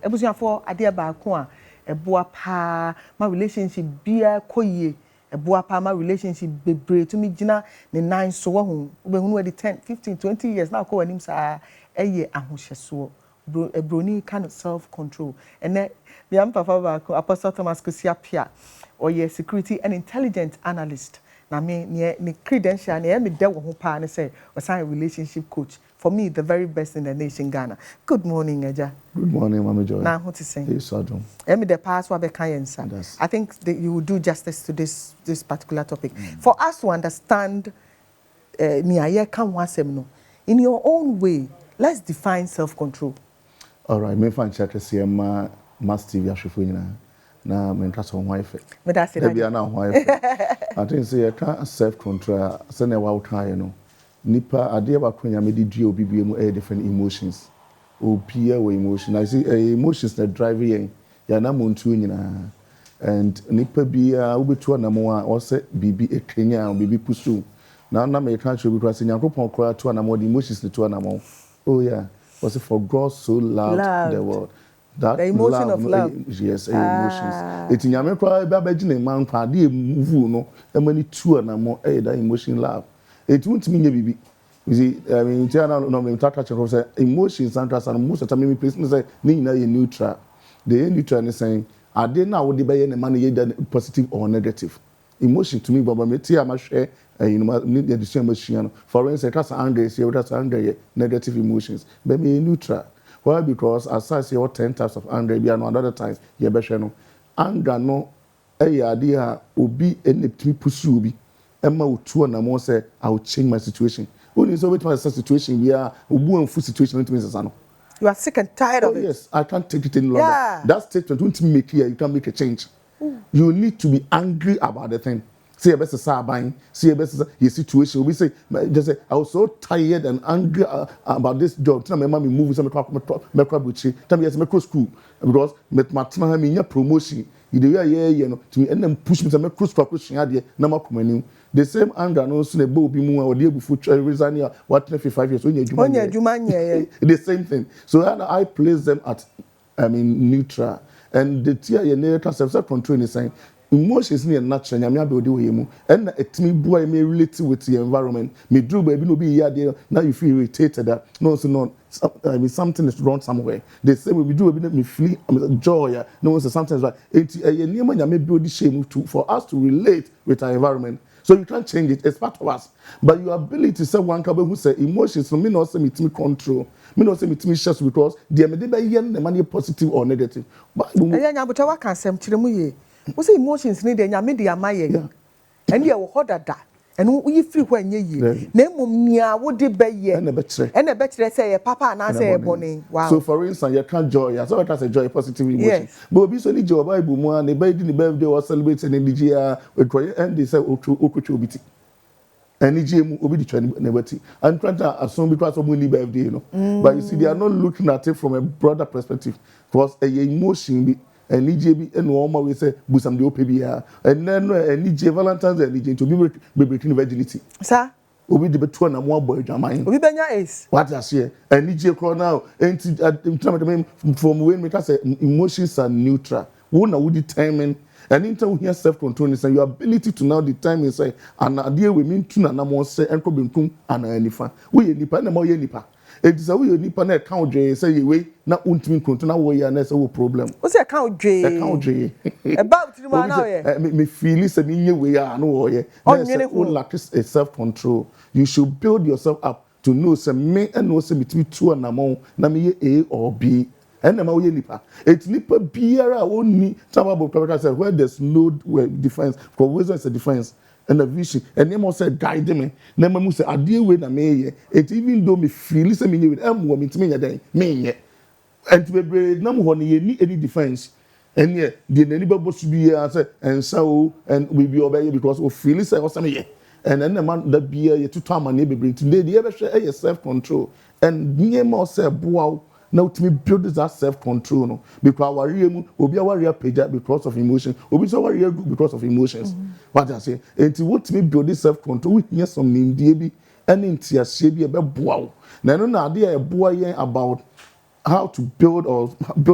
Ebusuafo ade baako a eboa pa ma relationship bia koyie eboa pa ma relationship bebre to me gina ne nan so wo hu obehunu we 10 15 20 years na ko wanim sa eye ahohyeso ebroni kind of self control ene biam papa baako Apostle Thomas Kusi-Appiah oye security and intelligence analyst na me ne credential na me de wo ho pa ne say osan relationship coach. For me, the very best in the nation, Ghana. Good morning, Eja. Good morning, Mama Joy. Now, what to say? Yes, Adam. The past what I think that you will do justice to this particular topic. For us to understand, in your own way, let's define self-control. All right, me find check to see my master TV ashufuna. Na me trust on wife. Me that's it. Be na wife. I think say self-control. Say na wa try no. Nipa ade ba kwanya me di dua obi biem different emotions. Opia we emotion. I see emotions that drive yen. Ya na montu nyina. And nipa bia obetu anamo a o se bibi ekenya bibi pusu. Na me try to be cross nyankopon kora to anamo the emotions to anamo. Oh yeah. Was it for God so loved the world. That the emotion of love. Yes, emotions. It nyame kora ba ba gine man kwa de move no. E mani tu anamo that emotion love. It won't mean baby. You see, I mean, no, say emotions and trust, and most of the time, place say, "Nina, you neutral." The neutral is saying, "I didn't know what the buy any money either positive or negative." Emotion to me, but me tell I must share. Need the same machine. For instance, that's anger. See, that's anger. Negative emotions, but me neutral. Why? Because as I say, what 10 types of anger, be another times, you better know. Anger no, idea obi any pursue be. Emma will tour and I say, I will change my situation. Only so with my situation, we are a full situation. You are sick and tired of it. Yes, I can't take it any longer. Yeah. That statement won't make clear. You can make a change. You need to be angry about the thing. See a best buying. See a best your situation. We say, just say, I was so tired and angry about this job. Tell me, mommy, move some microbuchi. Tell me, yes, micro school because my promotion. You know, to me, and then push me to make cross question idea. Number coming. The same anger no soon a bow be more or dear before resign what 5 years when you the same thing. So I place them at neutral and the tear your nature self-control is saying emotions near natural nyame be odi we and it me boy me relate with the environment me do baby no be here there now you feel irritated that no so no I mean something is wrong somewhere. They say we do me feel joy. No so sometimes like nyame be odi shame to for us to relate with our environment. So you can't change it. It's part of us. But your ability to say one couple who say emotions, so me not say me control. Me not say me share because they may be the money positive or negative. But but what can say we say emotions need nyame dey amaye. And you hold that. And we feel when ye name nia wo de be ye and a better say papa and say bonny. Wow. So for instance you can't joy so that's a joy positive emotion. Yes. But be so need your bible mo and the birthday or celebrating in the year and they say okuchu and the obi di twani nebati and trying to assume because of money birthday but you see they are not looking at it from a broader perspective because a emotion be and EJ and normal we say busam de opebia and then EJ Valentine's and EJ to be breaking virginity. Sir, obi de beto na mo boy dwaman. Obi benya is. What I say and EJ call now and from when me say emotions are neutral. Who na would determine and in time here self-control is your ability to now determine say and idea we mean to na mo say enko benkum ana anifa. We nipa na mo ye nipa. It is a way nipa na account dwe say we na untimi control na we ya na say problem. What say account dwe? Account dwe. About to man now ye. Me feel say me nye we ya no wo ye. You lack self-control. You should build yourself up to know say me and know say me two na mo na me ye A or B. And na ma we nipa. It nipa biara oni tamabo professor said where there's no defense. For wisdom is a defense. And a vision, and them also guide me. Never must say, I deal with a me. It even though me feel say me with woman to me a day, me and to be number one, you need any defense. And yet, the neighbor to be answer and so and we be obey because we feel say or something. And then the man that be a 2 time and neighbor bring today, the ever share self control. And near more say, wow. Now to me build that self-control no because our real obi our real page because of emotion obi so our real because of emotions. What I say and to what me build this self-control we hear some name dey bi and ntia she bi e be boa na no na dey e boa yen about how to build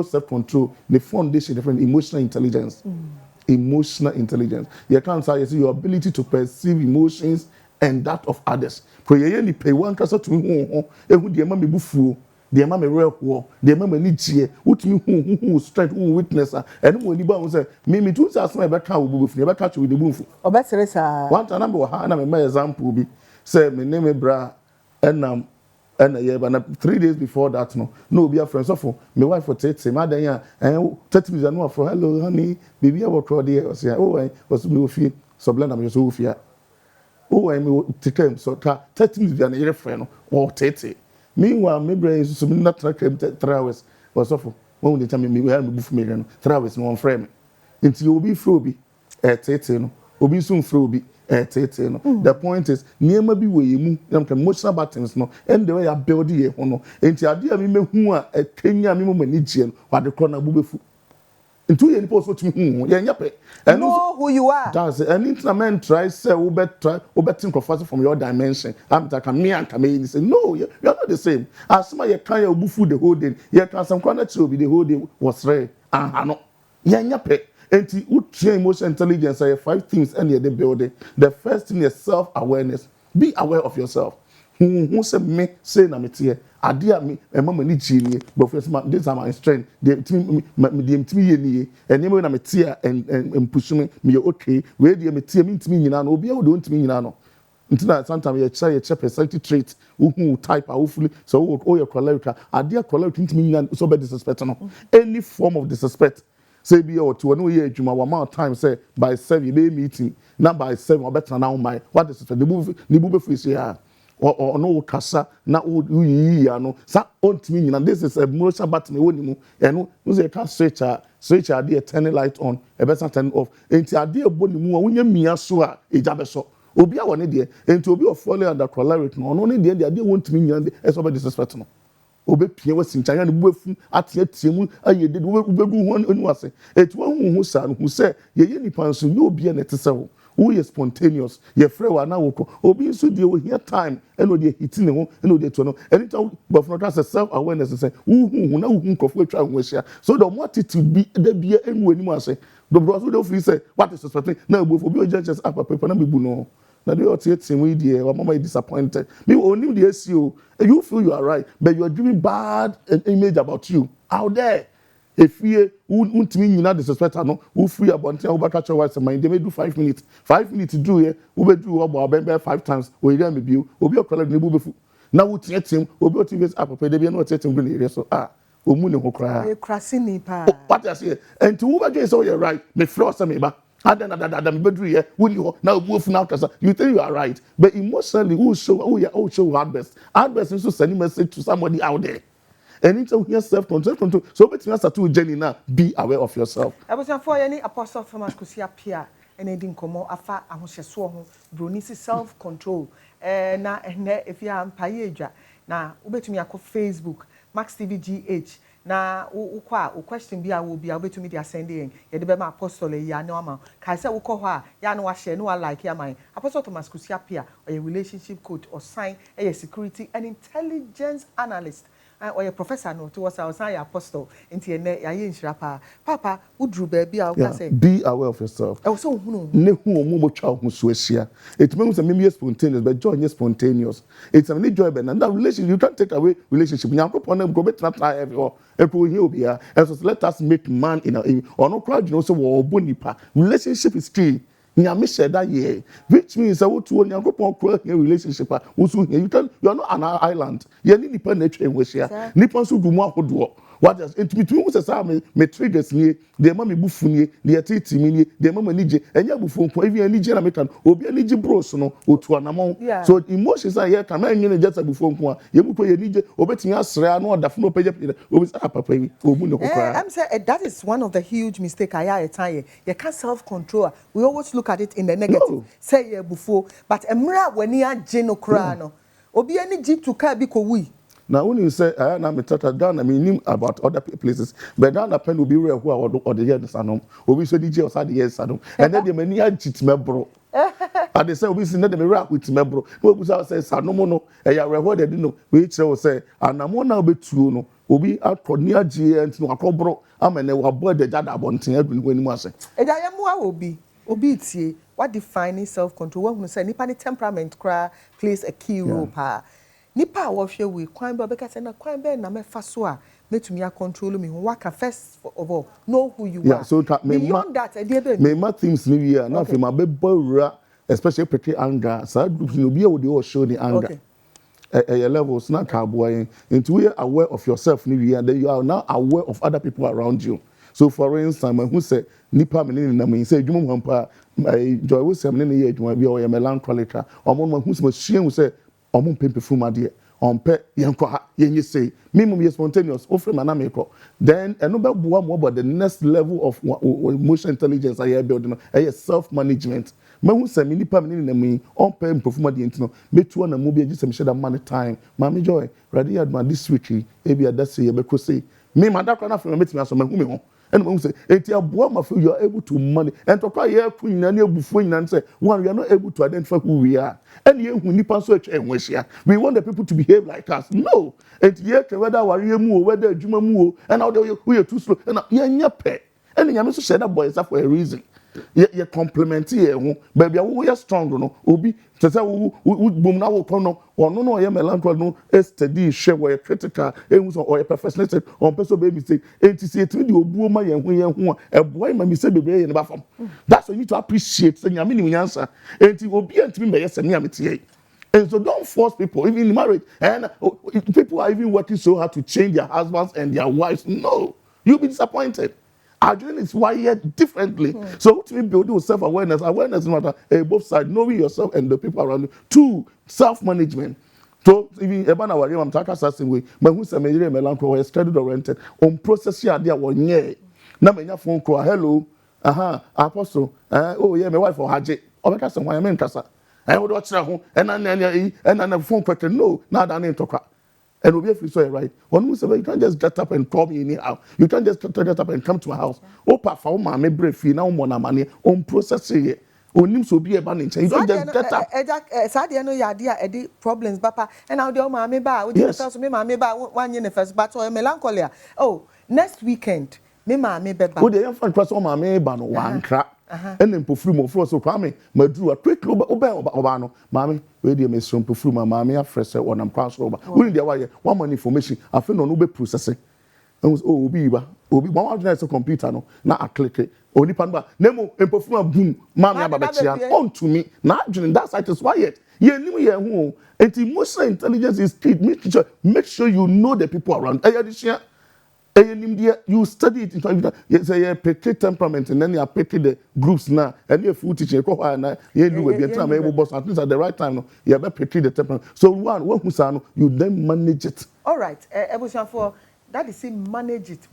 self-control, the foundation, different emotional intelligence. Emotional intelligence. You can't say your ability to perceive emotions and that of others. For you any pay one kasa to me who the mama bufu, the mama real war, the mama need cheer, what me who strike who witness and when the bound say, me too as my back will be never catch with the boof. Or better is a One time my example be say me name bra and yeah, but 3 days before that, no, be a friend. So for my wife for 30, my day, and 30 minutes, I know for hello, honey, baby, I work all day. I say, oh, I was no fear, so blend I'm just so fear. Oh, I'm take him, so 30 minutes, and a year friend, or 30. Meanwhile, my brain is not track him 3 hours, or so for when they tell me, we have a booth million, 3 hours, no one frame. Until you will be froby at 30, will be soon froby. The point is, near maybe where you move, emotional buttons, no, and the way I build here, no, and the idea me who are a Kenya Mimonichian, or the corner bubu. And 2 years post what you and know who you are. Does an interman try, say, think of from your dimension. I'm like a me and Kamei say, no, you're not the same. As my kind of bufu the whole day, yet some corner to be the whole day was rare. No, yanyape. And to emotional intelligence, I have 5 things and you're the building. The first thing is self-awareness. Be aware of yourself. Who said me say na me tie ade me mama ni chini but first this are my strength the team ye ni and me na me tie and push me okay we dey me tie me ntimi nyina no obi a do ntimi nyina no ntina sometimes you check personality trait who type hopefully so your choleric ade choleric ntimi nyina so be disrespect no any form of disrespect say be or to no year adwuma one more time say by 7 be meeting now by 7 or better now my what is the move free say or no kasa na yi no sa ontimi nyina this is a emotional battle me woni mu eno no say can switch ade turn light on e better turn off enti ade ebo ni mu a wonya mia so a eja be so obi a woni de enti obi of falling under choleric no no de ade wontimi nyina de e so be disrespect no obe pie wasi nchanya ne buafu atie mu ayede obedu ho onu ase etu hu sa no hu say ye nipa nso ye obi na tese wo who is spontaneous ye free wa na woko obi so dey here time and no dey hitting ho and no dey to no anytime but for not self awareness say who na who nkofo atwa ho ahia so the more attitude be da bia enu anim ase the bros we dey free say what is suspecting na obi obi just up paper na bebu no na dey otie we dey wa mama disappointed me onim dey SEO you feel you are right but you are giving bad image about you out there. If you untimi nyina disrespect no who free about who back catch your wife mind they may do 5 minutes 5 minutes to do here who be do about 5 times we dey me biu obi okola ne bu befu na wo tie tim obi otive up pe dey be na tie tim bi na so omu ne ho kra e krasi ni pa what I say and to who be say you're right me flow say me ba ada me be do here who you na obu fu na kasa you think you are right but emotionally who show hard best so send message to somebody out there. Anytime you hear self-control, so bet you start to journey now. Be aware of yourself. I was for any Apostle Thomas Kusi-Appiah and Edin Komo afa ahosheso ho bronisi self-control. Na if you am payeja na ubetumi akọ Facebook Max TV GH na ukwa question bi a wo bi a ubetumi dia send in ye de be ma apostle ya na ma kai say wo kọ ho a ya na wa share no wa like ya man Apostle Thomas Kusi-Appiah or your relationship coach or sign a security and intelligence analyst. Or your professor no to was our apostle into your Papa udru baby I say be aware of yourself. I was so who ne hu omo child who swear it means that maybe spontaneous but joy is spontaneous it's a joy but that relationship you can't take away relationship nyankopon go better try everywhere here and so let us make man in a or no crowd you know so wo bonipa relationship is key. That year, which means that what you want to relationship, you are not an island. You need to penetrate with here. Nippons who do more do. What does it between us? Me triggers near the mammy buffuni, the atiti mini, the mamma nije, and yabuffon for every Niger American, or be a Niger bros, no, or to an amount. So emotions are here, come in just a buffon, you will pay a Niger, or betting us, no, Dafno pay up, or with upper pay, or Muno. I'm saying that is one of the huge mistakes I tell you can't self-control. We always look at it in the negative. No. Say yeah before, but emra when you are geno crano, or be any jeep to car because we. Now, when you say, I am a down, I mean about other places, but down the pen will be real who are or the year the Sanum, or we said DJ outside the year Sanum, and then the many cheats me bro. And they say, we see that the rap with me bro. What was I say, Sanomono, and you rewarded, you know, which I will say, and I'm one now be true, no, obi akɔni agye nti no akɔboro amene wabo de jada abonten adunu wani mu ase eja yemu obi tie what define self control when we say nipa ni temperament kra plays a key role pa nipa wo hwe we kwan be obeka say na kwan be na mefa so a metumi a control me waka first of all know who you are so beyond that me ma things ni we are na fe ma be bawura especially pretty anger so groups no be able to show the anger your levels not cowboy into we are aware of yourself ni and you are now aware of other people around you. So for instance who say nipa me ni na me say adwuma mu hampa joy we say me ni ye adwuma bi o ye melancholic omo who say shien who say omo pempe frum ade on pe yenko ha yenye say me mum ye spontaneous ofre na me ko then eno be boa mo about the next level of emotional intelligence I building self management. Mahu say me nipa me na me on pay perform the ntino metu na mo bi agi say me share man time mama joy ready adma this week e bia that say be say me madakwa na from metimi aso mahu me ho and mahu say enti aboa ma feel you are able to manage and to cry here kun na ebufu nyina say one we are not able to identify who we are and ye hu nipa so atwa enwehia we want the people to behave like us no enti ye whether ware mu o whether adwuma mu o and how they we are too slow and ye nya pe and nyame so share that boy is for a reason. You compliment here, baby. We are strong, no. Obi, to say we boom now. No, or no, I am melancholy. No, steady, share where critical, or a professional on person baby say. And to say to you, boom, my and a boy, my say baby in the bathroom. That's what you need to appreciate. Saying, I mean, answer. And it will be and to me, yes, and me, and so don't force people, even in marriage. And people are even working so hard to change their husbands and their wives. No, you'll be disappointed. Our journey is wired differently. So to me, building self-awareness, awareness no matter both sides, knowing yourself and the people around you. 2, self-management. So even ebana wari I'm talking assassin way, but who say me melancholy is study oriented on process here there one year. Na me nya phone call hello, apostle, oh yeah, my wife for haje. Obeka say why me nkasa. I would watch ho and na phone question no, na da na talk. And we'll be free, so right. One who said, you can't just get up and call me anyhow. You can't just get up and come to my house. Opa for my me free now more money on process here. Onim so be a banning. You don't just get up. Sadia no yadia edi problems papa and now the mama ba we just first me mama ba 1 year first but so melancholy. Oh, next weekend me mama be ba. O dey fan cross o mama ba no wan kra. And then pofuru mo fro so kwame maduru a quick oba no mama we dey me so pofuru mama me afrese wonam cross oba we dey why one man information afi no be processing and oh obi one na computer no na a click onipa no ba nemo pofuru boom mama ababechia on to me na adwene that site is wired ye nim ye hu and emotional intelligence is key make sure you know the people around you study it in fact you say pick temperament and then you pick the groups now and you food teaching na you do be time able boss at least at the right time no you better pick the temperament so one who say no you then manage it. All right, Ebusian for that is manage it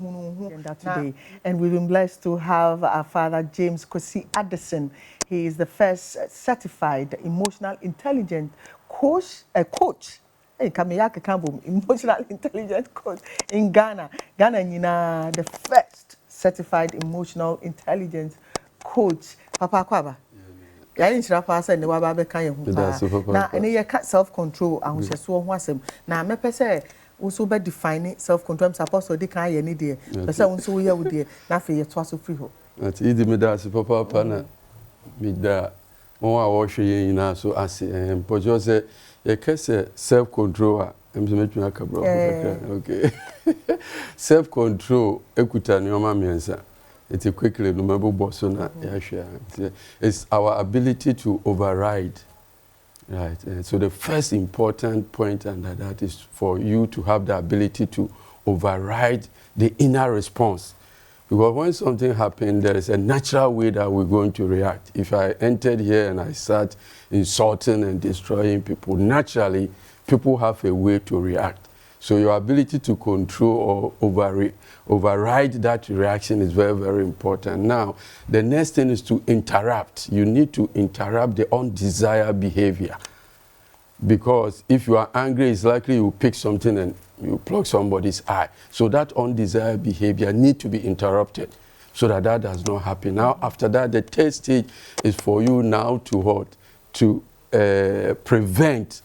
today and we've been blessed to have our father James Kusi-Appiah. He is the first certified emotional intelligence coach Kamiyaka Kambo, emotional intelligence coach in Ghana. Ghana Nina, the first certified emotional intelligence coach. Papa Kwaba. Ya ni nchira pa say ne wa ba be kan ye hu pa. Na ene ye ka self control ahosheso ho asem. Na me pese wo so be define self control suppose so de kan ye ni de. Pese wo so wo ye wo de na fe ye to aso free ho. Ati idi me da se papa na me da won a wo hwe ye nyina so ase pojo se ye kese self control am se metwa ka bro okay self control ekuta ni o ma miensa it's quickly no mabo boss na ya hwe it's our ability to override, right? So the first important point under that is for you to have the ability to override the inner response. Because when something happens, there is a natural way that we're going to react. If I entered here and I start insulting and destroying people, naturally, people have a way to react. So your ability to control or override that reaction is very, very important. Now, the next thing is to interrupt. You need to interrupt the undesired behavior. Because if you are angry, it's likely you pick something and you plug somebody's eye. So that undesired behavior needs to be interrupted so that that does not happen. Now, after that, the third stage is for you now to what? To prevent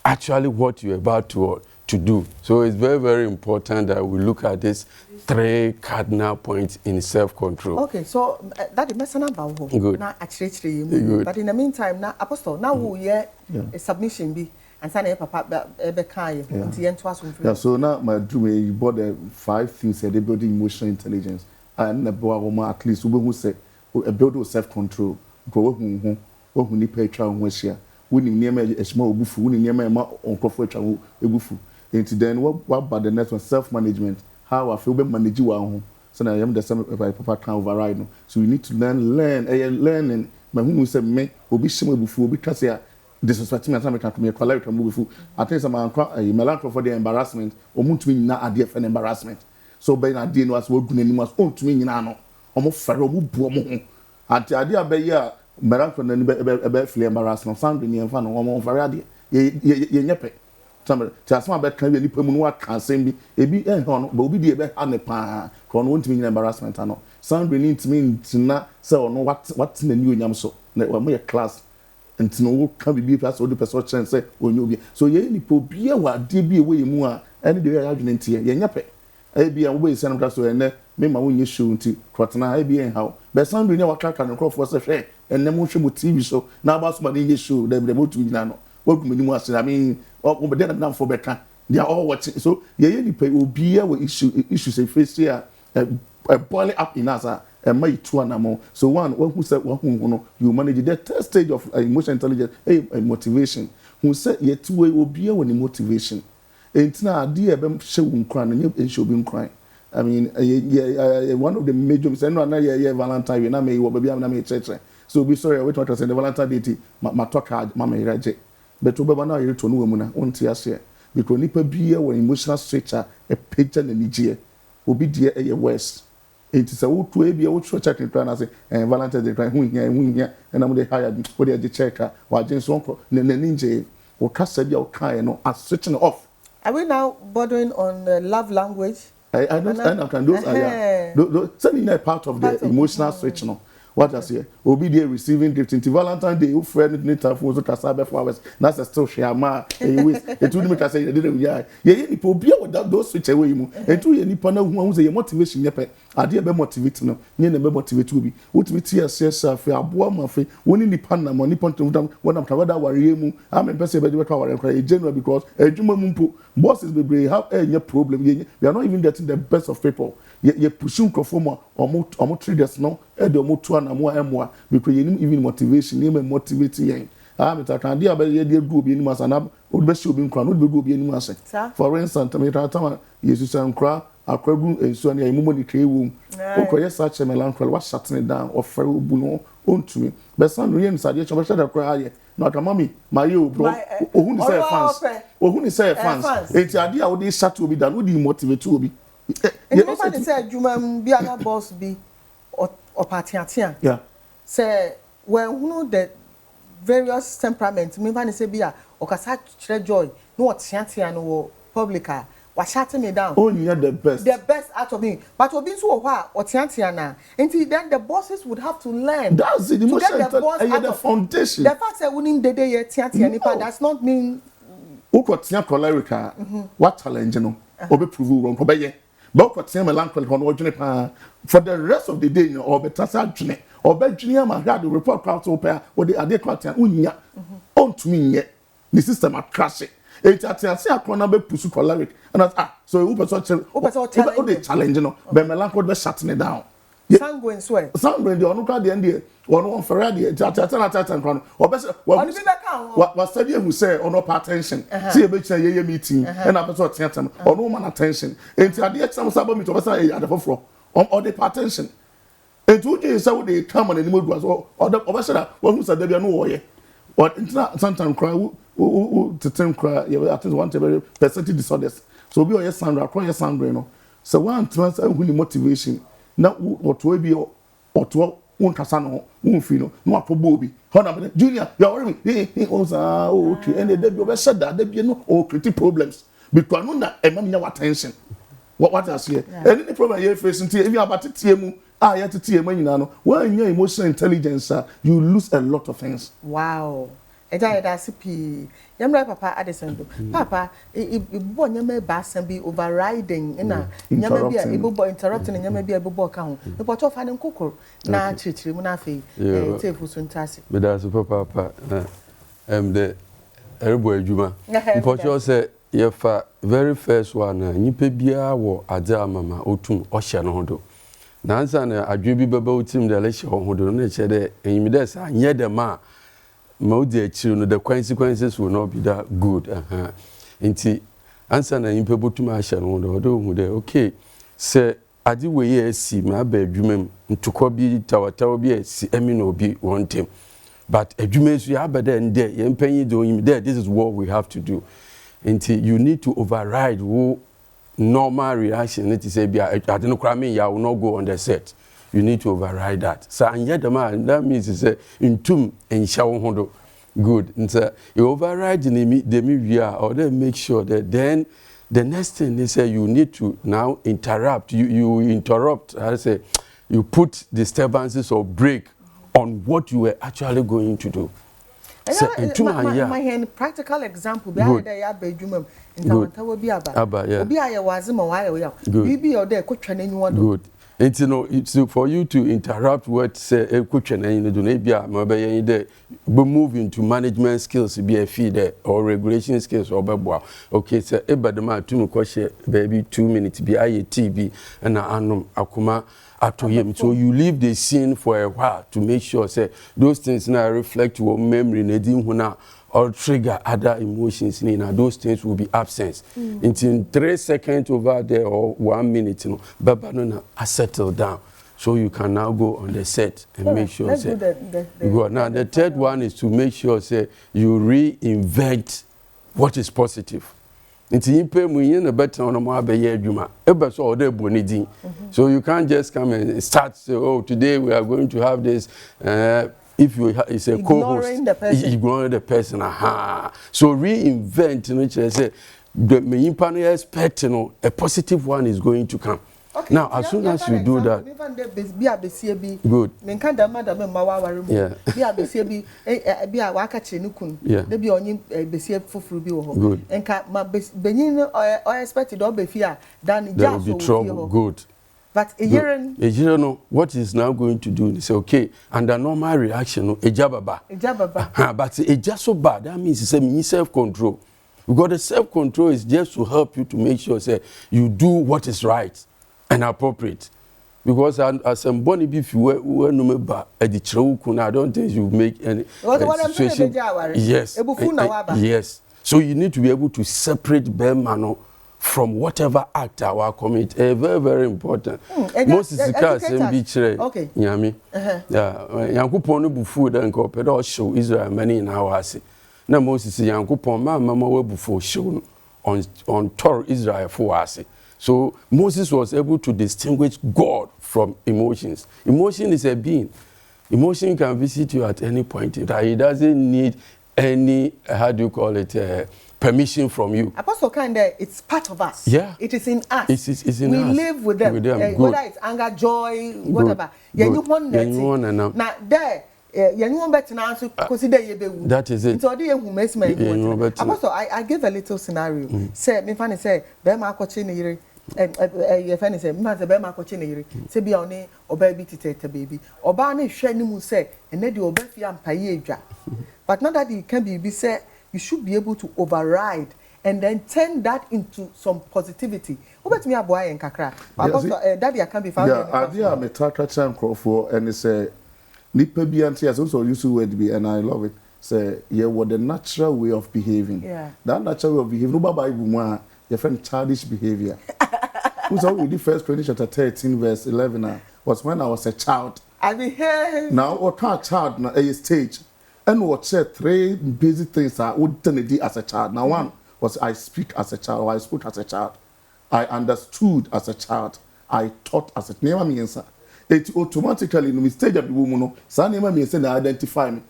actually what you're about to to do. So it's very, very important that we look at these 3 cardinal points in self-control. Okay, so that is messing about. Good. Now, actually, but in the meantime, now, Apostle, now who a submission be and send a papa yeah, so now my dream bought the 5 things that they build emotional intelligence and the boy at least who say a build self-control. Go who need pay trial when she wouldn't near a small buffo, wouldn't near my uncle for a buffo. Into then what about the next one self-management? How I feel when manage you home. So now I am the same by papa can override. So you need to learning. My who said me will be similar before because they are disrespecting me and to me a quality to move before. I think some a melancholy for the embarrassment or moon to me not idea for an embarrassment. So by an idea was what good was own to me in ano. Almost ferro boom. At the idea by ya melancholy and a bed flea embarrassment, sounding and fun or for idea. Ye nyepe. Just my bed can be any what can send me a bit and on, but be the bed on the pan, won't mean embarrassment. I know. Sound needs me to not so know what's in the new yam so. That were my class and to know can be plus all the perception say when you be. So ye any pobia what did be away more any day argument here. Ye nyape. I be away send us to and me my own issue to Quatana I be how. But sound we never track and crop for say and then motion with TV show. Now about somebody issue they able to know. What I mean, but then I'm for better. They are all watching. So, any pay will be our issues a face here, a boiling up in us, and my 2 and more. So, one who said, you manage the third stage of emotional intelligence, a motivation. Who said, yet 2 way will be our motivation. It's now, dear, showing crying and you should be crying. I mean, one of the major things, and another Valentine, and I may be a church. So, be sorry, I wait to say the Valentine day, my talk hard, Mamma Raje. But over now, you're to know woman, won't share. Because Nipper be a emotional stretcher, a picture and a Niger will be dear a West. It is a wood to be a wood church and trying to say, and Valentine they try wing here, and I'm the hired for the checker, while James Uncle, Ninja, or Cassadia or Kayano are switching off. Are we now bordering on love language? I understand those are sending a part of the emotional switching. What I say, will be there receiving gift into Valentine's Day. You friend need to for Casabe flowers. That's a still share ma. It would make us say, didn't yeah. Yeah, people be without those switch away. And to any partner who has a motivation. Yep, I dear be motivate no. Near the motivate to be. What we tear says, fair boy, my free. When in the partner, money point to them when I'm covered that worry. I'm a person by the power and cry general because a Juma Mumpo bosses be have any problem. We are not even getting the best of people. You're pushing conformer or more traders no. Edo motu na mo emwa because you even motivation you motivate yen me can dey abel dey do obi enimu asa na o be shi obi nkra no be do obi enimu asa for instance me tama yesu san nkra akwadu ensu na imumo ni twa ewu o ko yes search melancholy wa shutting down of fere obu no ontumi be san no yen sade choma shada kra aye na ka mami my you bro ohun say fans enti ade a wo dey shut obi da no dey motivate obi you know say juma bi ana boss bi or party. Yeah. Say when who know the various temperaments, me van say bia or kasa chire joy, no what tiatia no publica, was shutting me down. Oh, you're the best. The best out of me. But obi so wa or tiatia na. Until then the bosses would have to learn. That's it. To get the boss out the foundation. The fact that we need the day tiatia nipa does not mean Uko tia cholerica. What challenge no? Obe prove wrong. Obe but melancholy for the rest of the day, or better sadly, or bedroom, I had the report crowd open or the other quarter, unya, on to me yet. The system are crashing. It's at a corner be pursue choleric, and so you put such a challenge, but melancholy shutting it down. Sanguine swear. Sanguine, the Onuka the India, one Ferrari, Tatan, or better, what study who say on no attention. See a bit a meeting, and I was attention, or no man attention. And to the exam sabbat to us at the floor, or the attention. And 2 days, so they come on the mood was or the officer, one who said there be no way. But it's not sometimes cry, to turn cry, you at least one very personality disorders. So be your Sandra, cry your Sandra. So one transfer winning motivation. Now, what will be or to one Casano, one fino, no Bobi. Honor, Junior, you're already, he was okay, and they be said that there be no creative problems because no that a man attention. What I say, and any problem you're facing, if you are about to TMU, I had to TMU, when you're emotional intelligence, you lose a lot of things. Wow. eja da sipi yamra papa adesendo papa e bo nyama ba san bi overriding na nyama bia e bo interrupting nyama bia e bo ka ho e bo to fa ne nkokoro na chirchiri mu na afi tefu so ntase me da so papa the erbo adwuma mpocho say ye fa very first one nyipa bia wo ade amama otum ohye no hodo nansa na adwe bi baba otim de le hye hodo no che de enyimide sa nye de ma odi akiri no the consequences will not be that good nti ansa na nyipa botum ahye no hodo hu de okay se ade we ye asi ma ba adwuma ntukọ bi tawataw bi asi emi na obi wontem but adwuma su ya bada nde ye mpanyi do yim there this is what we have to do until you need to override wo normal reaction it is be ade no kra me ya will not go on the set you need to override that so anya the man that means is intum enhya wo hodo good nti you override the me or then make sure that then the next thing they say you need to now interrupt you interrupt I say you put disturbances or break on what you were actually going to do. So my practical example behind that ya bedroom ntawanta wo bi aba obi aye wazima wa aye bibi o de kotwa n'enyu do good and you know it's for you to interrupt what say kotwa n'enyu do na bia ma be yen de be move into management skills be a feed or regulation skills or beboa okay say ebadema atum ko hye baby 2 minutes be aye tv na anom akoma after him. So you leave the scene for a while to make sure say those things now reflect your memory or trigger other emotions those things will be absent. In 3 seconds over there or 1 minute, Baba no settle down. So you can now go on the set and make sure say go. Now the third one is to make sure say you reinvent what is positive. Nti impe mu yin na better on mo abeye adwuma ebe so order bonidin so you can't just come and start say oh today we are going to have this if you is a co-host ignoring the person so reinvent no say the me impa no expect no a positive one is going to come. Okay. Now, as soon as you do that, good. There will be trouble. Good. But you know what is now going to do is okay under normal reaction ejababa but it just so bad that means it's self-control because the self-control is just to help you to make sure say you do what is right and appropriate because as somebody if you were no member at the church I don't think you make any situation. Yes so you need to be able to separate Bermano from whatever act our commit very very important. Most is the case in beach okay nyami yankopon no bufu da nko pe do show Israel many in our ase na Moses yankopon mama we bufu show on Torah Israel for ase. So Moses was able to distinguish God from emotions. Emotion is a being. Emotion can visit you at any point. It doesn't need any, how do you call it, permission from you. Apostle Kande, it's part of us. Yeah. It is in us. It's in us. We live with them. Whether it's anger, joy, whatever. Now there, that is it. Apostle, I give a little scenario. Say, me funny say, Bema Kochini, your friend say, Master Bema Kochini, say be on it, or baby to baby, or Barney Shenimu say, and then you obey and payeja. But not that it can be said, you should be able to override and then turn that into some positivity. What me a boy and kakra? Daddy, I can be found. Yeah, idea me tatra chan for and it's a nipa bi anti as also used to word be and I love it. Say yeah, what the natural way of behaving. Yeah. That natural way of behaving. No Bible more your friend childish behavior. Who's all with the first Corinthians chapter 13 verse 11 was when I was a child. I mean here. Now what child na a stage. And what said 3 basic things I would turn it as a child. Now one was I speak as a child, or I spoke as a child. I understood as a child. I taught as a name means it automatically no mistake of the woman no sa name means say identify me.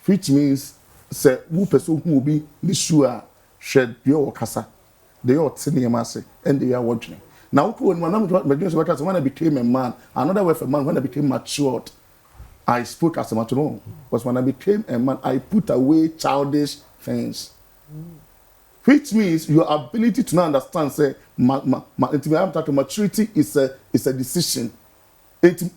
Which means say who person who be the sure shed your kasa. They all name say and they are watching. Now when I became a man, another way for man when I became matured. I spoke as a matron. Because when I became a man, I put away childish things. Which means your ability to now understand, say, maturity is a decision.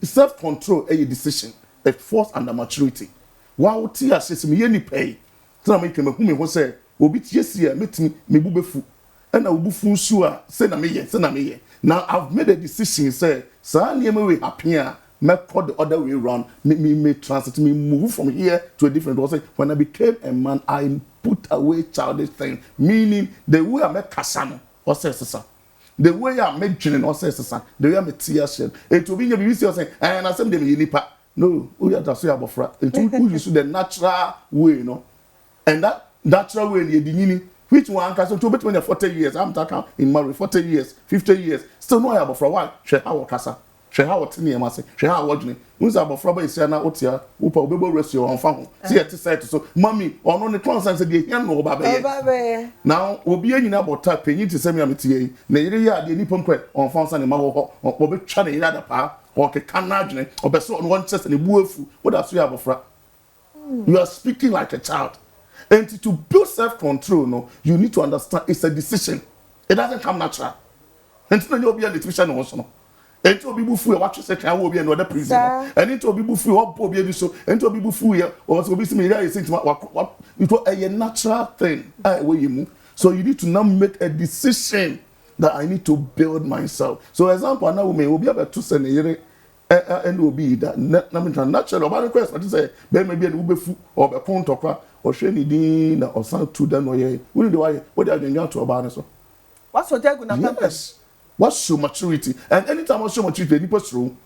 Self-control is a decision. A force under maturity. Wow, tia says me any pay. So I make him who say, "Obi yes here, meet me bubefu." And I will bufu sure. Say na me. Now I've made a decision. Say, "Sir, near me we happier." Me put the other way around. Me transit. Me move from here to a different one. When I became a man, I put away childish things. Meaning the way I make kasano or says the way I make training or says the way I make tears. It will be your saying, and I send them in nipa. No, we are just about fra. It will use the natural way, you know, and that natural way the beginning. Which one can so to between 40 years? I'm talking in marriage 40 years, 50 years. Still no about for a while. Share our casa. Share how what near must share how what who's about for is na otia upa obebo rescue on farm. See at side so mommy or no the clowns and say the no baba. Now obi anyina about tap penyin to send me ametie. Na yire ya de nipa nkwe on farm san ma ho obi twa na yire da pa or ke kanadwene obeso on one chest na buafu. What that's you abofra. You are speaking like a child. And to build self-control, no, you need to understand it's a decision. It doesn't come natural. And so you'll be a nutrition also. And to be buffu, what you say can will be another prison. And it will be buffu, what will be so, and to be buffu here, or to be similar, you think what it was a natural thing. Where you move. So you need to now make a decision that I need to build myself. So, example, now we will be able to send a year. And will be that natural. About the question, I say, maybe an ubefu or a point or shany din or sound to them or ye. What are you going to about us? What's your tag? Yes. What's show maturity? And anytime I show maturity, Nippers room.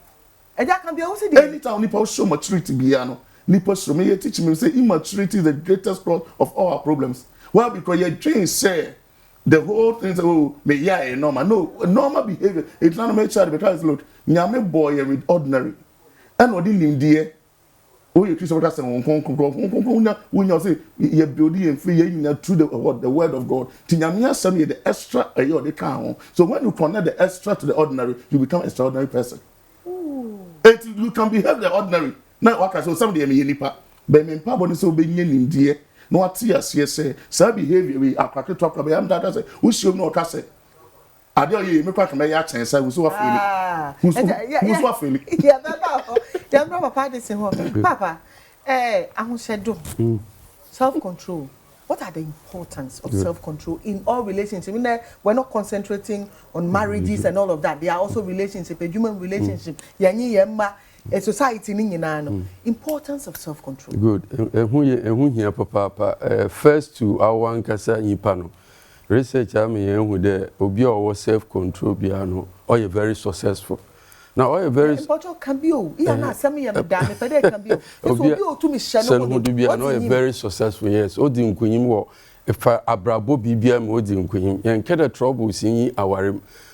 And that can be also anytime Nippers show maturity, Biano. Nippers room, you teach me, say, immaturity is the greatest cause of all our problems. Well, because your dreams say, the whole thing is, oh, me yeah, normal. No, normal behavior. It's not a make child because look, nyame boy with ordinary. And what in dear, oh, you Christopher say, when you say you're building and free through the word of God. Tinyamia send you the extra the count. So when you connect the extra to the ordinary, you become an extraordinary person. You can behave the ordinary. Now, what I saw somebody me nipa, but me pa body so be in dear. No what say behavior we are to talk about am that say who show no ka say ade oye me kwa kama ya chen say we so afeli who so afeli yeah baba papa dey say papa ahoshedo self control. What are the importance of self-control in all relationships? I mean, we're not concentrating on marriages and all of that. There are also relationships, a human relationship. A society importance of self-control. Good. Who here, Papa? First to our Ankasa Yipano. Research I mean who there obi or self-control biano or you're very successful. Now all very important can be na some ya da me pede can be obi o to me shano no be no you're very successful. Yes, odi nkunyim wo if abrabo bibia me odi nkunyim yen keda troubles in aware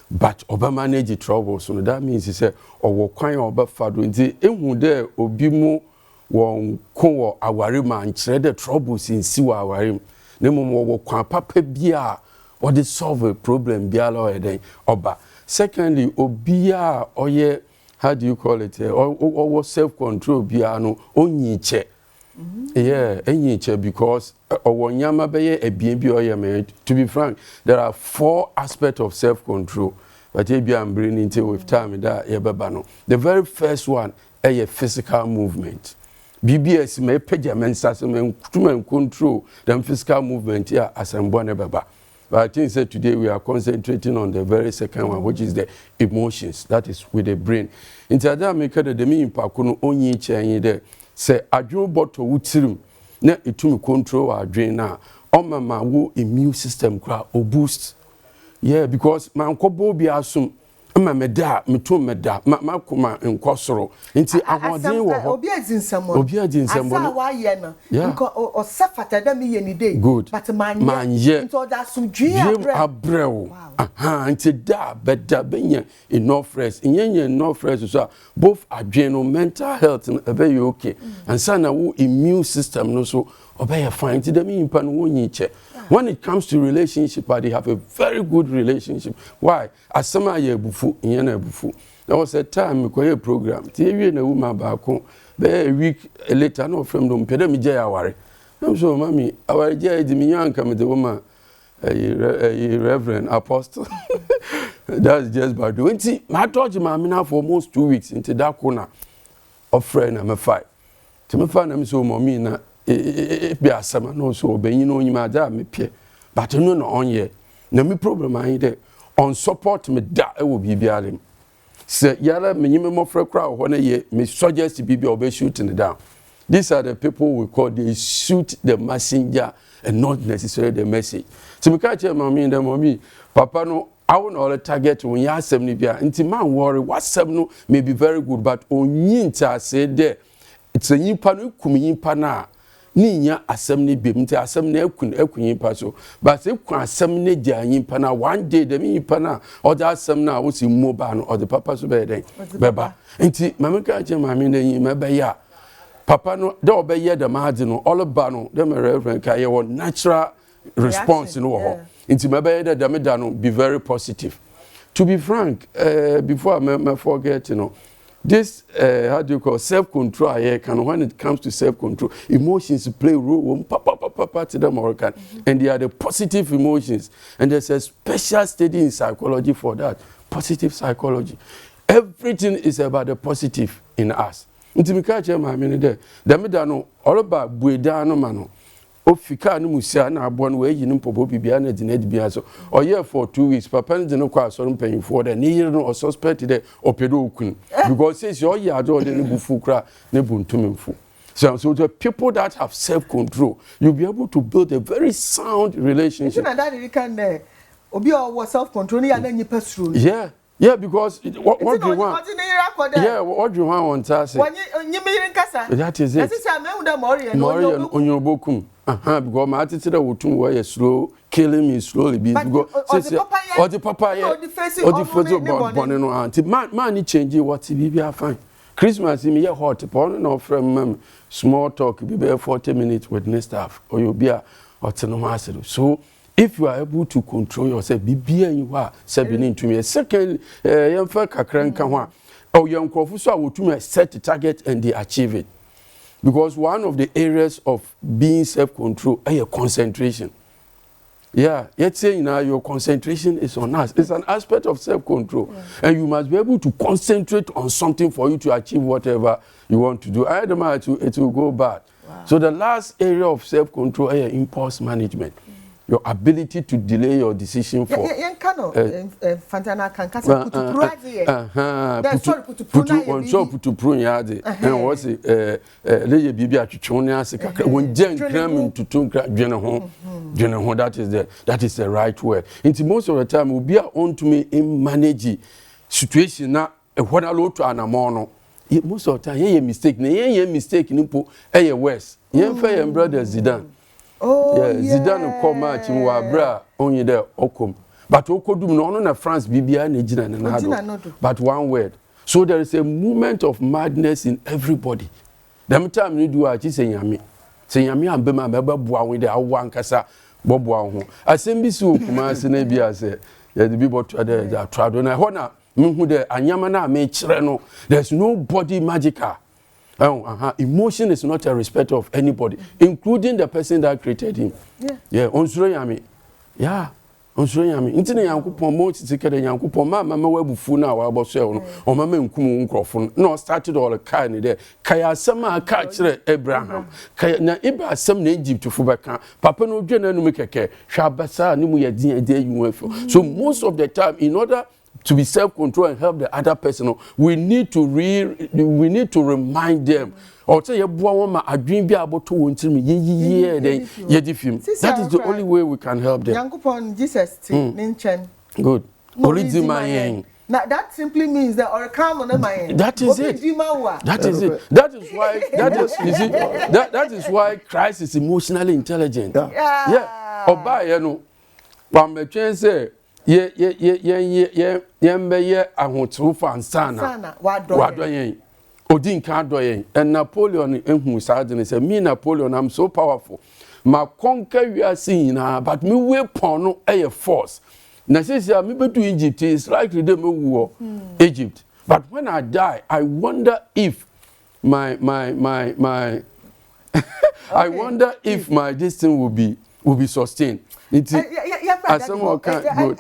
but oba manage troubles so that means he say owo kwan oba fado nti ehu there obi mu won ko wo aware man kire the troubles in si wo aware ne mo wo kwan papa bia or they solve a problem bia lo eden oba. Secondly, obia oye how do you call it or self-control bia no onyiche. Yeah, onyiche because owonyama beye ebien bi oye me. To be frank, there are 4 aspects of self-control. But I'm bringing into with time that no. The very first one is a physical movement. BBS may pejament to control the physical movement here as I'm born baba. But I think that today we are concentrating on the very second one, which is the emotions. That is with the brain. In Tada America, the mean pakuno only change there. Say adjo bottle wutirim na itumi control our brain now. On my immune system or boost. Yeah, because my uncle be assume meda meto meda makoma nkosoro nti ahoden wo ho obi adzinsam asa wa ye no nko o sefata da me ye ni day but manye nto da sudwe abrel aha nti da beda benya enough rest nyenye enough rest so both adrenal mental health be you okay and so na wo immune system no so obey fine nti da me impa no wonyi che. When it comes to relationship, they have a very good relationship. Why? Asama ye bufu, inyana bufu. there was a time me koye program ti ewie na woman back be a week later no from them pede me je aware I'm so mami aware je di me yanka me the woman a reverend apostle that's just by doing see my touch mami na for almost 2 weeks into that corner of friend am fight to me find am so mami na be asama no so obenyi no nyima da me pie but no no onye na me problem ayi de on support me da e wo bibiare se yara me nyime mo frɛ kra ho na ye me suggest bibia obe shoot in down. These are the people we call they shoot the messenger and not necessarily the message. So we can't tell mommy and mommy, papa no, I will not target when you are 70 bia. Inti man worry, what 7 no may be very good, but on yinta say there, it's a yimpa no kumi yimpa na. Ni nya assembly bi mti assembly ekun yimpa so. But if kun assembly dia yimpa na one day the yimpa na or the assembly na wo si mobile no or the papa so be den. Beba. Inti mama can't tell mommy den yimpa be ya. Papa no they obey the margin all about no them reverend ka your natural response no ho into maybe the no be very positive. To be frank, before I forget, you know, this how do you call self-control here can when it comes to self-control, emotions play role papa to them or can and they are the positive emotions and there's a special study in psychology for that, positive psychology. Everything is about the positive in us. Nti mi ka che ma me ne de da no oroba bueda no ma no ofika no musia na abo no we yi no popo bibia na dina dibia so oye for 2 weeks papa ne de no kwa so mpanyin for de ne yire no suspect de opedo okun because says you ya do de ne bufu kra ne buntumemfu. So the people that have self-control, you'll be able to build a very sound relationship. That you can obi or self-control ya na nyipa suru. Yeah, because what do you want? Yeah, what do you want on task? That is it. Morian on your bokum. Because my attitude would to slow, killing me slowly. Because or the papa, or the face of Bonno auntie. Man, change what be fine. Christmas, me a hot upon no from small talk, be there 40 minutes with next staff, or you'll be a autonomous. So, if you are able to control yourself, be you are seven to me. Second, young folk are crank or young Kofusa would set a target and they achieve it. Because one of the areas of being self-control is your concentration. Yeah, yet saying now your concentration is on us. It's an aspect of self-control. Yeah. And you must be able to concentrate on something for you to achieve whatever you want to do. Otherwise, it will go bad. Wow. So the last area of self-control is impulse management. Your ability to delay your decision for Fantana can putu prunyade and what's it leye bibia twetwonia se kakra won gram tutu dwene ho that is the right word. Into most of the time we be on to me in manage situation na what a lot to anamono most of the time ye mistake na ye mistake nimpo e worse ye fa your brother Zidane. Oh yeah, Zidane come match in Wabra only there okom. But okodum no na France bibia na gina na do. But one word. So there is a movement of madness in everybody. Them time you do a say yami. Say yami ambe ma beba bua we there awu ankasa bobua ho. Asem bi so kuma se na bia say ya the people there trado na ho na mehu there anyama na me kire no. There's nobody magical. Emotion is not a respect of anybody, including the person that created him. Yeah. Onsuro yami. Yeah. Onsuro yami. Intine yankopon mo tsikere yankopon mama webufu na wa boso no. O mama nkumu nkrofo no started all the kind there. Kaya asema ka kire Abraham. Kaya na iba asem na Egypt fu beka. Papa no dwena no mekeke. Hwa basa ni mu ye din ade yunwefo. So most of the time in order to be self-control and help the other person, we need to remind them. Or say ma adwin bi aboto wonti me ye diffim. That is the only way we can help them. Yankopon Jesus ninchen. Good. Orizimayen. Now that simply means that or come on my That is it. That is it. That is why that is why Christ is emotionally intelligent. Yeah. Oba ye no. Pambetwen say ye ahotu fansana wadoyen odin kan doyen and Napoleon enhu sadene say me Napoleon I'm so powerful ma conquer wiase na but me weapon no force na say me bedu Egypt is likely dem wu Egypt But when I die, I wonder if my I wonder if my destiny will be sustained. It as someone can good.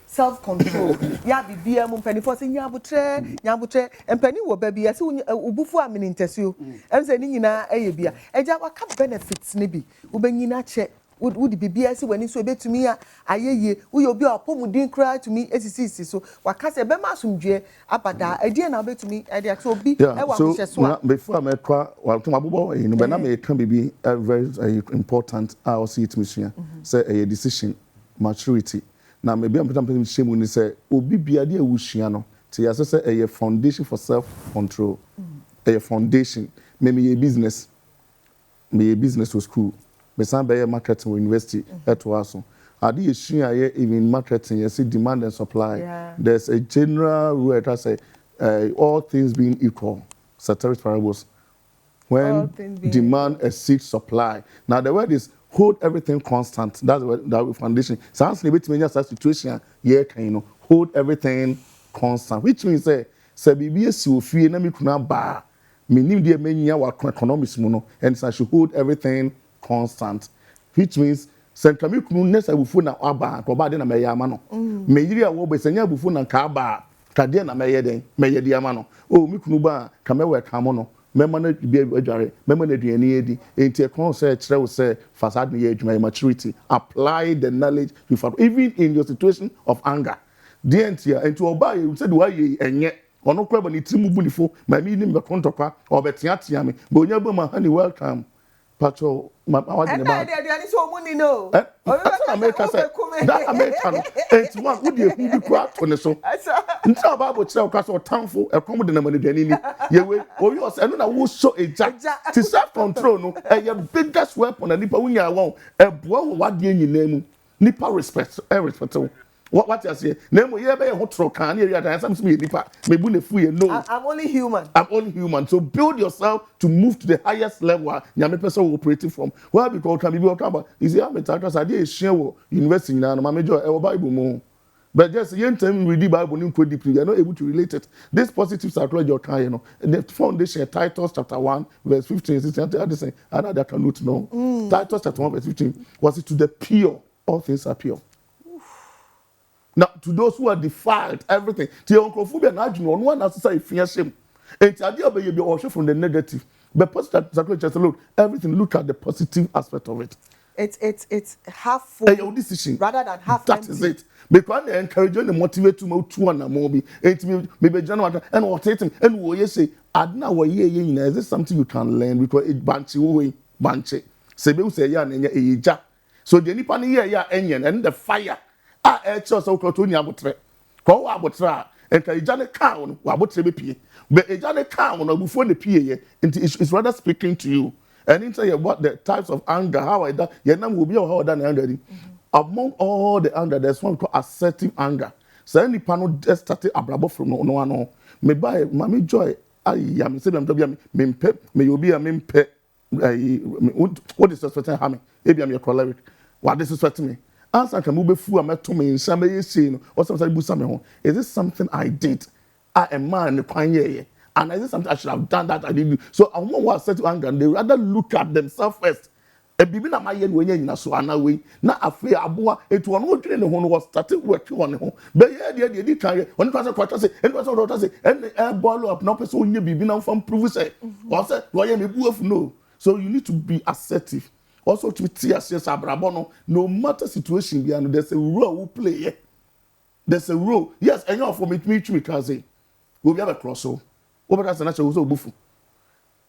Self control. Ya bibia mu mpanifo se nyabotre empani wo ba bia se ubufu amini ntesio. Em se ni nyina eyebia. Eja waka benefits ne bi. Wo benyina che wodi bibia se wani so ebetumi a ayeye wo ye obi opomudin kra tumi esisi so waka se be masumdwe abada edie na obetumi ede so obi e wa hwehye so a before me kwa wa to mabobo you know be na me can be very important I see it mission say a decision maturity na maybe I'm putting shame ni say obi bia de awusua no te ya say a foundation for self control a foundation maybe a business to school me san be marketing or university at waso ade esua ye even marketing you see demand and supply there's a general rule that say all things being equal ceteris paribus when demand exceeds supply now the word is hold everything constant. That's the foundation. Sounds a bit mean such situation. Yeah, can you know hold everything constant, which means say BBS you feel na me kuna ba me nim dey menya wa economics mu no and so I should hold everything constant, which means senta me kunu nessa bufu na aba ko ba de na me ya ma no me yiri a wo be senya bufu na ka ba ka de na me ye den me ye de ama no o me kunu ba ka me we ka mo no member na bi adware member na duane edi enti e kon say kire wo say facade na ye adwuma maturity apply the knowledge you have even in your situation of anger the entia enti oba you said why ye enye ono kwa ba ni timu bunifo ma mi ni me kontokwa obetia me bo nya ba ma honey welcome pacho ma wadi ne ba and so money no that's America say that American it's one who dey hu bi kwa to ne so nta Bible kire kwa so tamfo ekom de na mani dani ni ye we o yo say no na wo show eja to self control no your biggest weapon na nipa wunya won eboa wo wade nyina mu nipa respect what you say name ye be ho tro kan area dan some me nipa me bu na fu ye no I'm only human so build yourself to move to the highest level nyame person operating from where because can be about is here metakasa I dey share wo university na no ma major e Bible mu but just yen time read the Bible in quite deeply you are not able to relate it this positive psychology or kind you know the foundation Titus chapter 1 verse 15 16 another cannot know Titus chapter 1 verse 15 was it to the pure all things are pure. Now, to those who are defiled, everything. To your uncle Phobia, no one has to say fear shame. It's idea be also from the negative. But positive psychology, look, everything. Look at the positive aspect of it. It's half full. Your decision rather than half that empty. Is it. Because they encourage you and motivate to move to and more. It maybe January and what it and what you say. Adna wa ye is this something you can learn because it banchi way banchi. Sebe say ya nenya eja. So the nipa ni ya enyen and the fire. Just so to ni abotre ko abotra enka ejane ka no abotre be pie but ejane ka no before the pie ye it's rather speaking to you and into you what the types of anger how I that ye nam will be how that anger among all the anger there's one called assertive anger so any panel just started abrabo from no me buy mama joy ayi am say them to be me mpe me obi am mpe what is suspecting harm e be am your choleric what this is suspecting me answer can move fu ameto me nsa me yesi no or something busa me ho is this something I did a man kwan ye and is this something I should have done that I didn't do so I want what set to anger they rather look at themselves first e bibi na maye no nya nyina so ana we na afi aboa etu ono odwene ne ho no was started working on ho be ye dey kan ye oni kwase kwata say eni kwase kwata say and ball up no person onye bibi na fam prove say or say wo ye me bu afu no so you need to be assertive. Also to TSS Abrabono, no matter situation behind there's a role we play. There's a role. Yes, and you for me can say we'll have a crossover. Over that's a natural so buffo.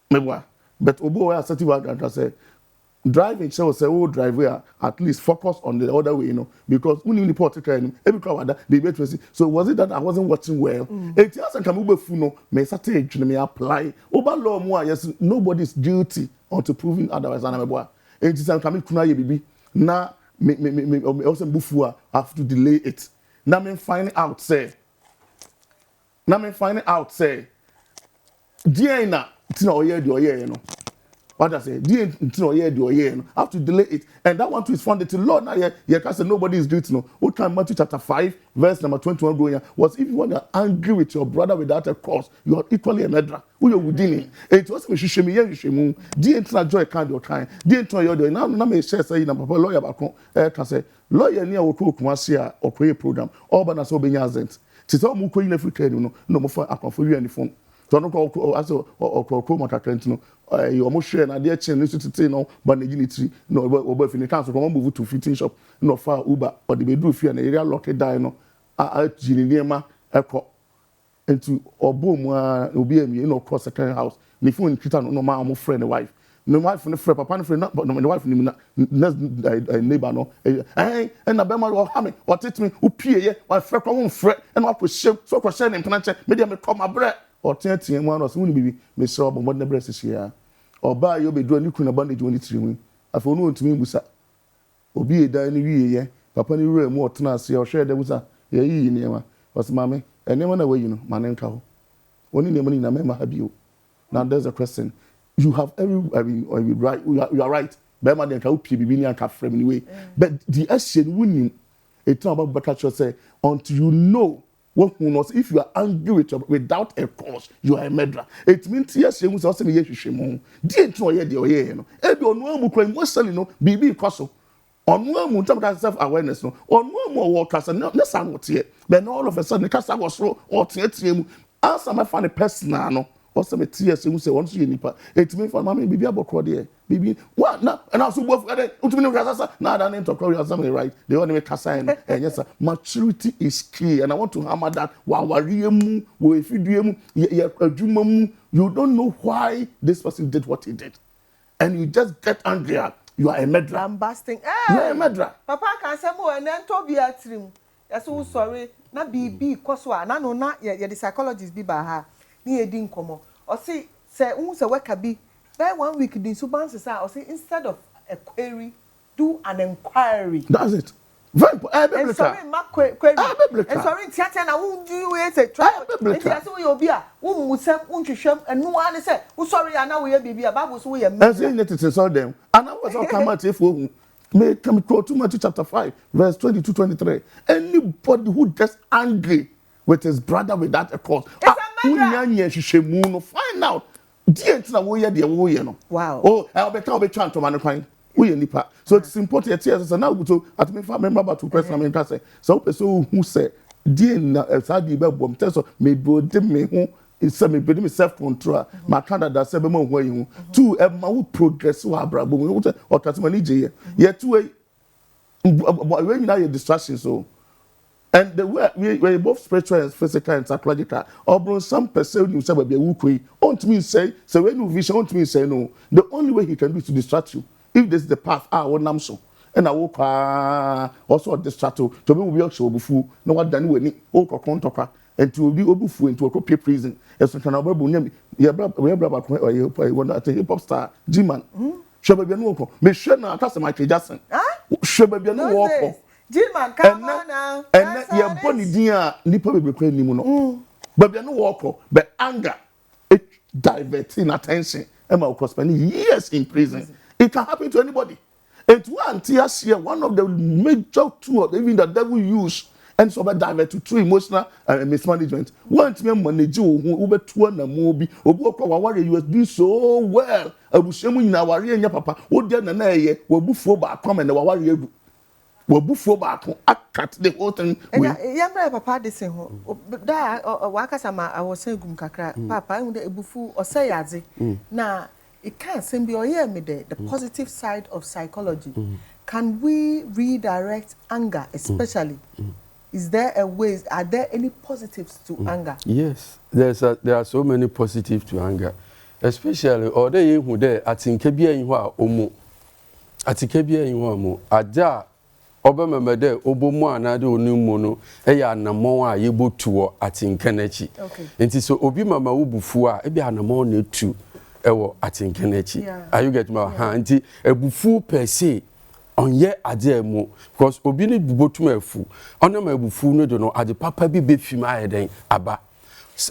But Obo assertive I say driving show say oh driver at least focus on the other way, you know, because when you report every crowd they bet so was it that I wasn't watching well? It just can move funo, may certain me apply. Over law more, yes, nobody's guilty until proving otherwise. It is coming kuna ye bibi na me also bufu have to delay it na me find out say dear na tina oye no What I say, have to delay it. And that one too is funded to Lord. Now, you can say nobody is doing it. No. What can Matthew chapter 5, verse number 21 going was if you want to angry with your brother without a cause, you are equally a murderer. Who you within it? It was me, Shishemi, Yishemu, didn't joy kind of kind. Didn't your doing. Now, may share say, Papa lawyer back can say, lawyer near Oko Kumasia or Korea program, all but as Obenyazent. Tito Muko in Africa, no more for a for you any phone. So no call as or call no. You almost share na dear chain to say no, but the unity no over in the council come move to fitting shop no far Uber or the bedroom fear and area locked down no Ginema echo into or boom obi emi no cross second house ni phone kita no ma mo friend the wife no wife no friend papa no friend not but no wife ni neighbor no and na be ma o ha me o tete me o pie ye wa friend kwa won friend and wa ko shame so ko share ne mpana me dia me come abre or 10 mu ano so woni bibi me sure bo modern breast hia oba yo be do ani kuna bandage woni tiri afa onu ntumi busa obi e dan ni wie ye papa ni wura mu otena ase o hwe da busa ye yi ni ma was mame enema na we you know manenka ho oni ne mani na me ma habio. Now there's a question you have every right you are right be ma den ka opie bibi ni anka frame anyway but the action winning it's not about better say until you know what knows if you are angry without a cause, you are a murderer. It means yes, you must also be yes, you know. Didn't know yet, no. Every on one crime was selling no, be costal. On one more time, self awareness, no. On one more workers, and not sound what here. Then all of a sudden, the castle was slow or tear. Answer my funny person, no. What's some tears you say once you nipa. It means for mommy, baby, about Cordia. Baby, what now? And also, both of them, now that name to call you something right. They only make Casa and yes, sir. Maturity is key, and I want to hammer that. If you don't know why this person did what he did, and you just get angry at you are a murderer. I'm busting. You are a murderer. Papa can say more and then Toby at him. That's so sorry. Na BB Koswa, na no, not yet the psychologist be by her. Ni edin komo or say unse worker be by 1 week the subances are or say instead of a query do an inquiry. That's it. Very and sorry ma query and sorry theater na won do we say try it say we obi a won musem unhwehwem enu an say wo sorry na we baby bible so we am and say it is all them and I was all come out if we may come to Matthew chapter 5 verse 22-23 anybody who gets angry with his brother without a cause find out wow oh I'll be trying to man so it's important so now to at me remember about two questions I say so person who say dear na sadi be bom tell so me bro de me ho is me be self control my Canada say be mo ho yi two ma wo progress wa abrabo o testimony je ye two when you now your distraction so. And the way we're both spiritual and physical and psychological. Or some person you say be wukui. On to me say when you vision on to me say no. The only way he can do is to distract you. If this is the path, I so. And I walk also distract you. To be we also bufu. No what done we ni o kokontoka. And to be obufu into a copy prison. As can about bunyam. We are hip hop star G-Man. Sheba no ko. Me share na akasa Michael Jackson. Sheba no walk. Gilman, come on now. And your body dear nipa be kwen nimu no. But you no walk but anger it diverting attention. Emma will spend years in prison. It can happen to anybody. It one tears here one of the major tools even the devil use and so by divert to emotional mismanagement. Once me manage who be to na mo bi obi okwa wa you was doing so well. Abushemu nyina ware nya papa. Wo dia na na ye wo bufuo ba akwa na wa ware egu. Wabufuo baako akat the whole thing. Yeah, papa de say ho. Da wakasa ma awosan gum kakra. Papa hu de ebufu osayaze. Na it can seem be oye me the positive side of psychology. Can we redirect anger especially? Is there a way? Are there any positives to anger? Yes, there are so many positives to anger, especially or they who there atinke bia yin ho a omo atike bia yin ho amu aja obememe de obomu anade onimmu no eya anamon a yebutuo atinke nachi enti so obi mama wubufu a ebi anamon na etu ewo atinke nachi are you get my enti ebufu per se onye ade emu because obi ni bubotum afu onam ebufu no do no ade papa bi befim ayeden aba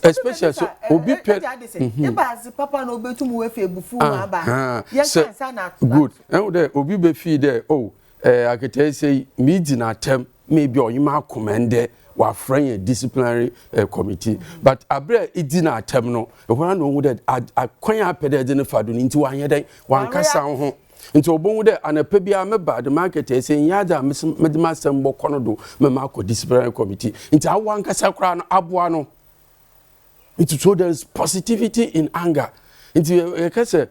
especially so obi pet papa no betu mu efe bufu aba yes na good and there obi be feed there oh I can tell say meeting attempt maybe or you ma commend wa friend disciplinary committee but abre idina attempt no e ho no that akwan apede de ne fado nti wan yeden wan kasa ho nti obon de anape bia meba the market say nyaja medima sembo kono do me ma ko disciplinary committee nti awan kasa kra no aboa no nti so there is positivity in anger nti say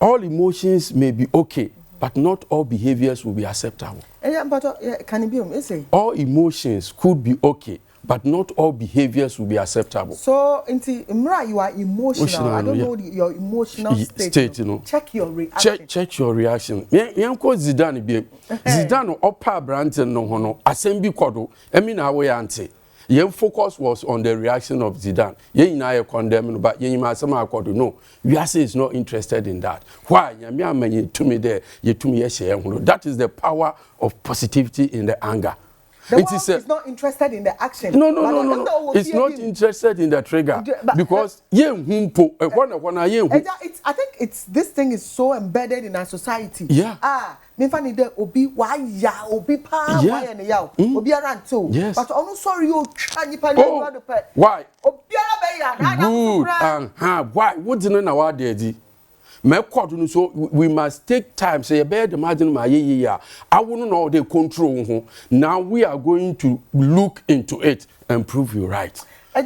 all emotions may be okay but not all behaviors will be acceptable. But can it be say all emotions could be okay but not all behaviors will be acceptable. So Mra, you are emotional. I don't know your emotional state. You know. Check your reaction. Check your reaction. Yen ko Zidane bi. Zidane opa Branton no hono asembi kodo. Emi na we ante. Yen focus was on the reaction of Zidane. Yen na ye condemn but yen ma asema akodo no. Wiase is not interested in that. Why? Nyame amanye to me there. Ye to me ye share hono. That is the power of positivity in the anger. The world is not interested in the action. No. It's not interested in the trigger because I think it's this thing is so embedded in our society. Yeah. Me fani de obi wa ya obi pa wa ya ne ya obi around too. Yes. But I'm sorry you try nipa no pe. Why? Obi ara be ya na good. Why? What didn't know what they did? So we must take time. Say, bear imagine my year. I wouldn't know the control. Now we are going to look into it and prove you right.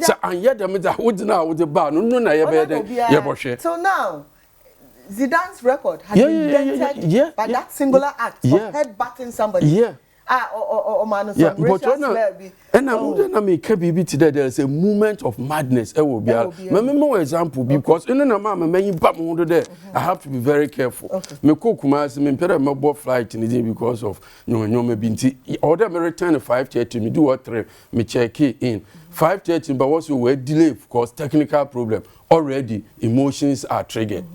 So and yet the matter would now with the bar. No, so now Zidane's record has been dented by that singular act of headbutting somebody. Yeah. Man, and I make today there is a movement of madness. It will be more example because in a mama there I have to be very careful. Me cook me pere me board flight in because of me binti order me return 5:30 me do what 3 me check in 5:30 but also we delay because technical problem already emotions are triggered.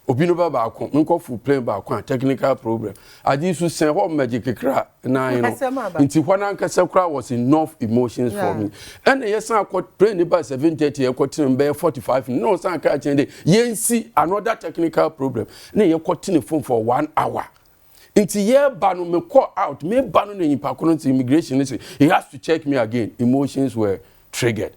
Obino ba akon nko full plane ba akon technical problem adi su sen ho magic kra na you know nti hwana ankasa kra was enough emotions for me and yesan akọ plane ba 7:30 e kotin be 45 no san ka chende yensi another technical problem na ye kotin phone for 1 hour nti ye ba no me call out me ba no nyipa kono to immigration say he has to check me again emotions were triggered.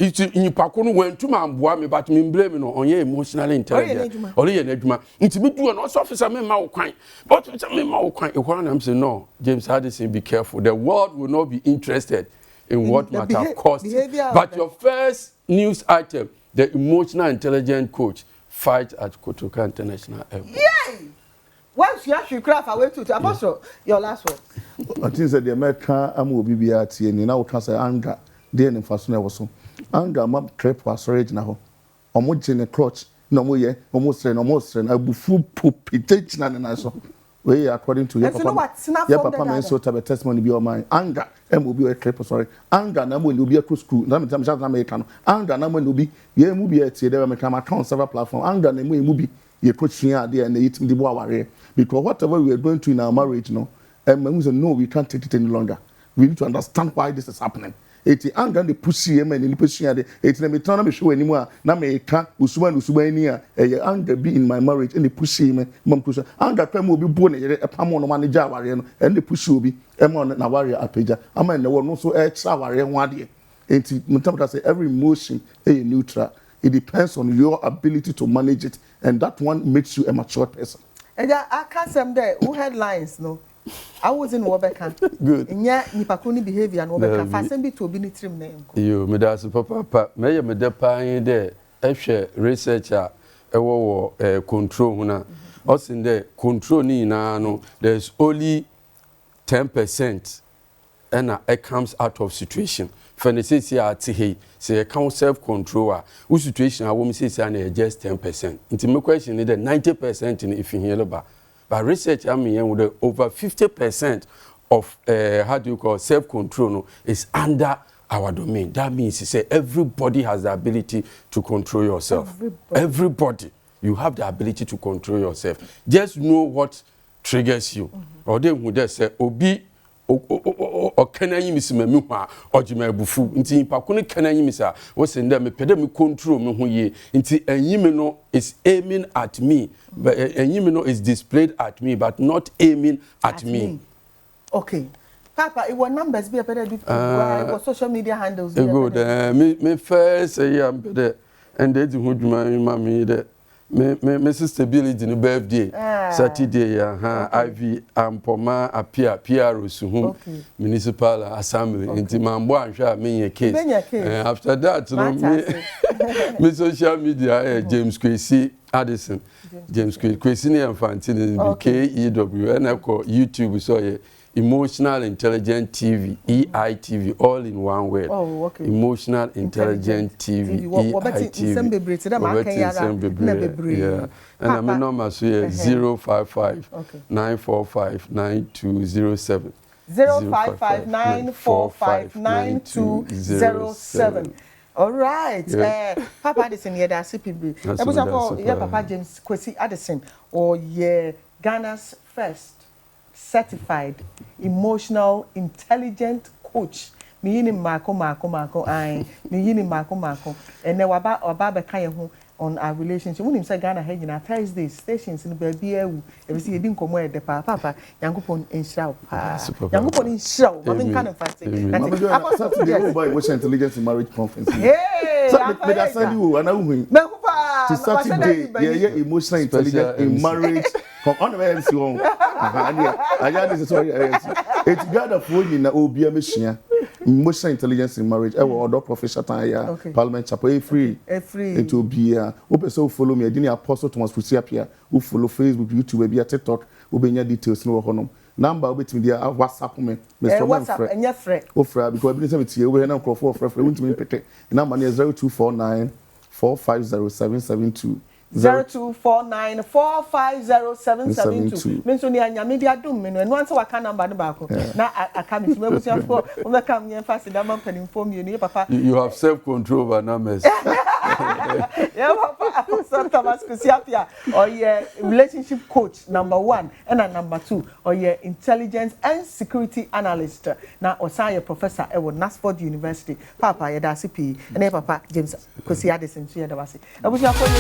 It's in Pacono went to my boy, but me blame no on your emotional intelligence. Only an edgema. It's me do an officer, me mau crying. But me mau crying. I'm saying, no, James Addison, be careful. The world will not be interested in what might have caused. But your first news item, the emotional intelligence coach, fight at Kotoka International Airport. Yay! Once you actually craft away to Apostle, your last one. I think that the American BBRT and now transfer anger, then in Fasuna was so. Anger map trip was original ho omo gene crutch no mo ye almost abufu pupite na so we according to your papa men so type testimony be o man anger mo bi a trip sorry anger na mo obi a school na me tam na America no anger na mo obi ye mu bi a tie there me come account several platform anger na mo bi ye coaching ade na yitim di bo aware because whatever we are going to in our marriage no no we can't take it any longer. We need to understand why this is happening. Eti anga de pusi e man ni pusi ade eti na me tona me hwe animu a na me ka usuba ni a anga be in my marriage and the pusi me mam pusi anga pa mo obi bo na yere epamo no manage aware no and the pusi obi e mo na ware apeja ama na wo no so e tra aware ho ade eti mutamta say every emotion is neutral. It depends on your ability to manage it and that one makes you a mature person. Eja I can't say there who headlines no I was in Wobeka. Good. Nya nipakuni behavior and Wobeka. Fasten be to be ni trim name. You me da papa me me de pan there ehwe researcher ewo control huna. Us in there control ni na no there's only 10% and it comes out of situation. For the say say account self control who situation a woman say just 10%. Into my question is that 90% in if you hear about. But research, I mean, with over 50% of how do you call self-control is under our domain. That means you say everybody has the ability to control yourself. Everybody. You have the ability to control yourself. Just know what triggers you. Or they would just say, Obi o kana yimisi me hu a ojima bufu nti pako ne kana yimisi a wo se nda me pede me control me ho ye nti anyime no is aiming at me but anyime no is displayed at me but not aiming at me. Okay. Papa, it was numbers be a better do it social media handles. Good. Me first say I'm better and they do me that me stability no birthday Saturday Ivy Ampoma appear PR Suhum Municipal Assembly nti mambo anhwa me case after that no me social media James Kusi Addison James Kusi ne Infantine KEW and I call YouTube so Emotional Intelligent TV, EITV, all in one word. Oh, okay. Emotional Intelligent TV, EITV. Yeah. And I'm number 055 945 9207. 055 945 9207. All right. Papa Addison, yeah, that's CPB. Yeah, Papa James Kusi Addison, or yeah, Ghana's first certified emotional intelligent coach. Me yini mako ai me yini mako ene waba be kan ho on our relationship. When him say Ghana head na Thursday stations in baby ewu e be say yedi nkomo e de papa yankopon enhira pa yankopon enhira o ma kan fast that Saturday over emotional intelligence in marriage conference. Hey, me da send you ana hu to Saturday yeah emotional intelligence in marriage on the MC one I just sorry it's gather for you na obi amehia emotional intelligence in marriage e wo odo professional time ya parliament chapel free it will be who person follow me adini apostle Thomas Kusi-Appiah who follow Facebook YouTube be TikTok who be nya details no ho no number obetimi dia WhatsApp me Mr. WhatsApp enya frɛ o frɛ because be say me tie we na crofo frɛ wuntimi pete number na 0249 450772 0249 450772. Menso ni anya media dum me no eno anse waka number no ba ko na aka me tuma busia for o be kam yen fast da man panim form you papa you have self control over numbers. Yeah, papa Thomas Kusi-Appiah or yeah relationship coach number 1 and number 2 or yeah intelligence and security analyst na osaya professor e wo Nasford University papa ya da CP and papa James Kusi Addison so ya da wase abusia for you